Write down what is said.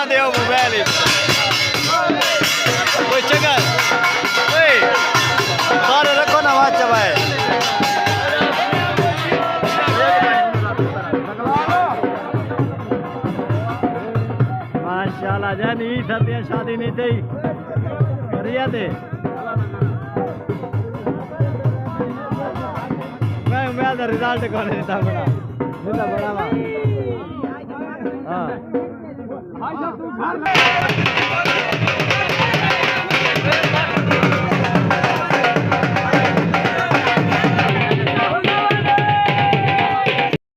दे mobile कोई चक्कर सारे रखो ना बात चबाए माशाल्लाह जानी सर्दियां शादी नहीं थी करिया थे मैं रिजल्ट कौन देता बड़ा हाँ